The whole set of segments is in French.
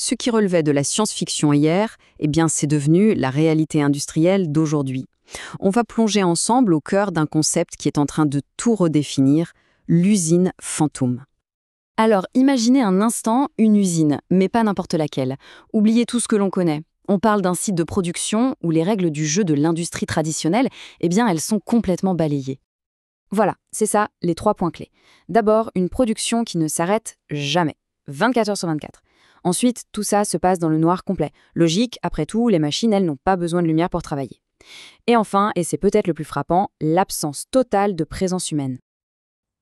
Ce qui relevait de la science-fiction hier, eh bien, c'est devenu la réalité industrielle d'aujourd'hui. On va plonger ensemble au cœur d'un concept qui est en train de tout redéfinir, l'usine fantôme. Alors, imaginez un instant une usine, mais pas n'importe laquelle. Oubliez tout ce que l'on connaît. On parle d'un site de production où les règles du jeu de l'industrie traditionnelle, eh bien, elles sont complètement balayées. Voilà, c'est ça, les 3 points clés. D'abord, une production qui ne s'arrête jamais, 24 heures sur 24. Ensuite, tout ça se passe dans le noir complet. Logique, après tout, les machines, elles n'ont pas besoin de lumière pour travailler. Et enfin, et c'est peut-être le plus frappant, l'absence totale de présence humaine.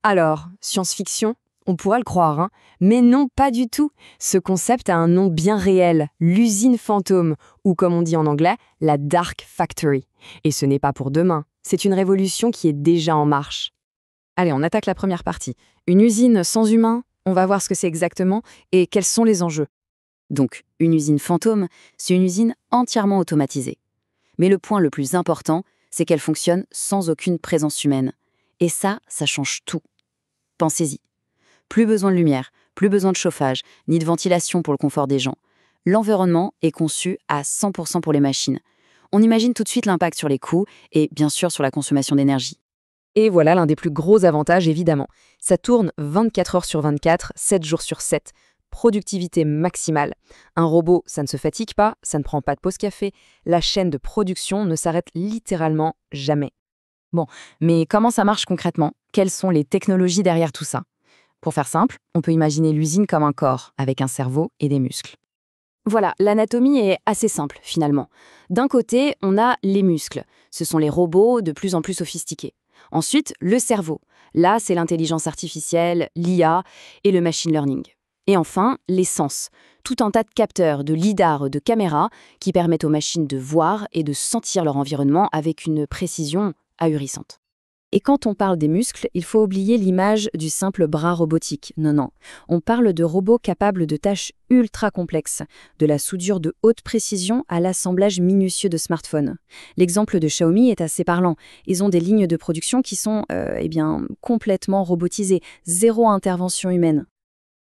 Alors, science-fiction, on pourrait le croire, hein, mais non, pas du tout. Ce concept a un nom bien réel, l'usine fantôme, ou comme on dit en anglais, la Dark Factory. Et ce n'est pas pour demain, c'est une révolution qui est déjà en marche. Allez, on attaque la première partie. Une usine sans humain, on va voir ce que c'est exactement et quels sont les enjeux. Donc, une usine fantôme, c'est une usine entièrement automatisée. Mais le point le plus important, c'est qu'elle fonctionne sans aucune présence humaine. Et ça change tout. Pensez-y. Plus besoin de lumière, plus besoin de chauffage, ni de ventilation pour le confort des gens. L'environnement est conçu à 100% pour les machines. On imagine tout de suite l'impact sur les coûts et bien sûr sur la consommation d'énergie. Et voilà l'un des plus gros avantages évidemment. Ça tourne 24 heures sur 24, 7 jours sur 7. Productivité maximale. Un robot, ça ne se fatigue pas, ça ne prend pas de pause café. La chaîne de production ne s'arrête littéralement jamais. Bon, mais comment ça marche concrètement? Quelles sont les technologies derrière tout ça? Pour faire simple, on peut imaginer l'usine comme un corps, avec un cerveau et des muscles. Voilà, l'anatomie est assez simple finalement. D'un côté, on a les muscles. Ce sont les robots de plus en plus sophistiqués. Ensuite, le cerveau. Là, c'est l'intelligence artificielle, l'IA et le machine learning. Et enfin, les sens. Tout un tas de capteurs, de lidars, de caméras qui permettent aux machines de voir et de sentir leur environnement avec une précision ahurissante. Et quand on parle des muscles, il faut oublier l'image du simple bras robotique. Non. On parle de robots capables de tâches ultra complexes, de la soudure de haute précision à l'assemblage minutieux de smartphones. L'exemple de Xiaomi est assez parlant. Ils ont des lignes de production qui sont, complètement robotisées, zéro intervention humaine.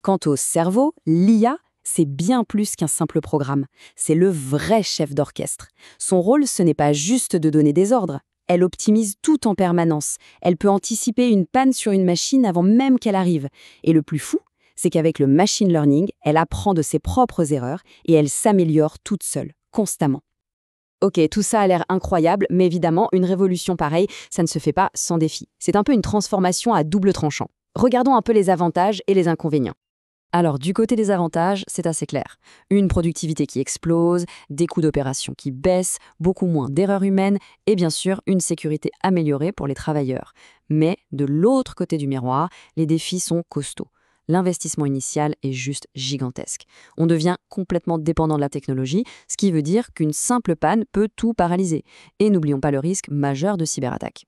Quant au cerveau, l'IA, c'est bien plus qu'un simple programme. C'est le vrai chef d'orchestre. Son rôle, ce n'est pas juste de donner des ordres. Elle optimise tout en permanence. Elle peut anticiper une panne sur une machine avant même qu'elle arrive. Et le plus fou, c'est qu'avec le machine learning, elle apprend de ses propres erreurs et elle s'améliore toute seule, constamment. Ok, tout ça a l'air incroyable, mais évidemment, une révolution pareille, ça ne se fait pas sans défi. C'est un peu une transformation à double tranchant. Regardons un peu les avantages et les inconvénients. Alors, du côté des avantages, c'est assez clair. Une productivité qui explose, des coûts d'opération qui baissent, beaucoup moins d'erreurs humaines et bien sûr une sécurité améliorée pour les travailleurs. Mais de l'autre côté du miroir, les défis sont costauds. L'investissement initial est juste gigantesque. On devient complètement dépendant de la technologie, ce qui veut dire qu'une simple panne peut tout paralyser. Et n'oublions pas le risque majeur de cyberattaque.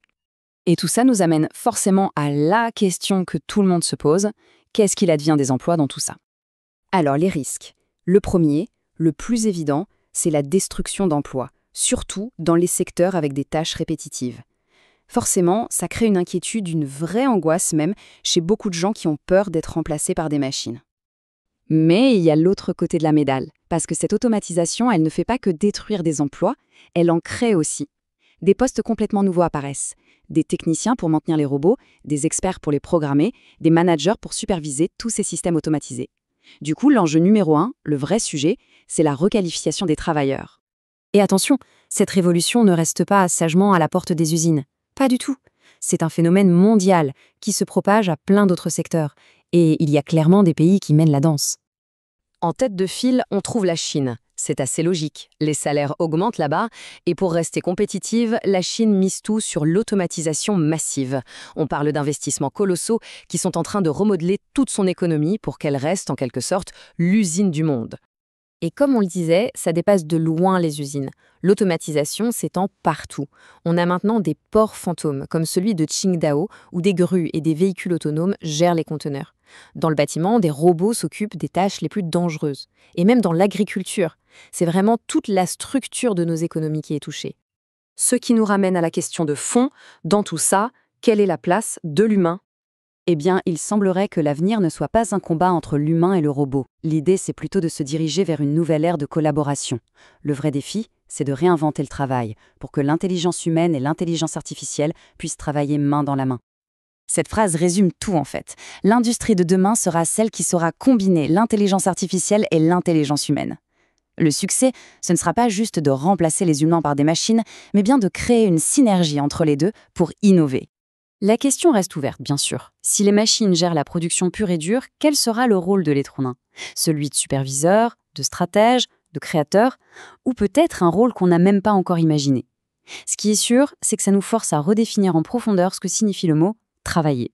Et tout ça nous amène forcément à la question que tout le monde se pose. Qu'est-ce qu'il advient des emplois dans tout ça? Alors, les risques. Le premier, le plus évident, c'est la destruction d'emplois, surtout dans les secteurs avec des tâches répétitives. Forcément, ça crée une inquiétude, une vraie angoisse même, chez beaucoup de gens qui ont peur d'être remplacés par des machines. Mais il y a l'autre côté de la médaille, parce que cette automatisation, elle ne fait pas que détruire des emplois, elle en crée aussi. Des postes complètement nouveaux apparaissent. Des techniciens pour maintenir les robots, des experts pour les programmer, des managers pour superviser tous ces systèmes automatisés. Du coup, l'enjeu numéro 1, le vrai sujet, c'est la requalification des travailleurs. Et attention, cette révolution ne reste pas sagement à la porte des usines. Pas du tout. C'est un phénomène mondial qui se propage à plein d'autres secteurs. Et il y a clairement des pays qui mènent la danse. En tête de file, on trouve la Chine. C'est assez logique. Les salaires augmentent là-bas et pour rester compétitive, la Chine mise tout sur l'automatisation massive. On parle d'investissements colossaux qui sont en train de remodeler toute son économie pour qu'elle reste en quelque sorte l'usine du monde. Et comme on le disait, ça dépasse de loin les usines. L'automatisation s'étend partout. On a maintenant des ports fantômes, comme celui de Qingdao, où des grues et des véhicules autonomes gèrent les conteneurs. Dans le bâtiment, des robots s'occupent des tâches les plus dangereuses. Et même dans l'agriculture, c'est vraiment toute la structure de nos économies qui est touchée. Ce qui nous ramène à la question de fond, dans tout ça, quelle est la place de l'humain ? Eh bien, il semblerait que l'avenir ne soit pas un combat entre l'humain et le robot. L'idée, c'est plutôt de se diriger vers une nouvelle ère de collaboration. Le vrai défi, c'est de réinventer le travail, pour que l'intelligence humaine et l'intelligence artificielle puissent travailler main dans la main. Cette phrase résume tout en fait. L'industrie de demain sera celle qui saura combiner l'intelligence artificielle et l'intelligence humaine. Le succès, ce ne sera pas juste de remplacer les humains par des machines, mais bien de créer une synergie entre les deux pour innover. La question reste ouverte, bien sûr. Si les machines gèrent la production pure et dure, quel sera le rôle de l'être humain? Celui de superviseur, de stratège, de créateur, ou peut-être un rôle qu'on n'a même pas encore imaginé. Ce qui est sûr, c'est que ça nous force à redéfinir en profondeur ce que signifie le mot « travailler ».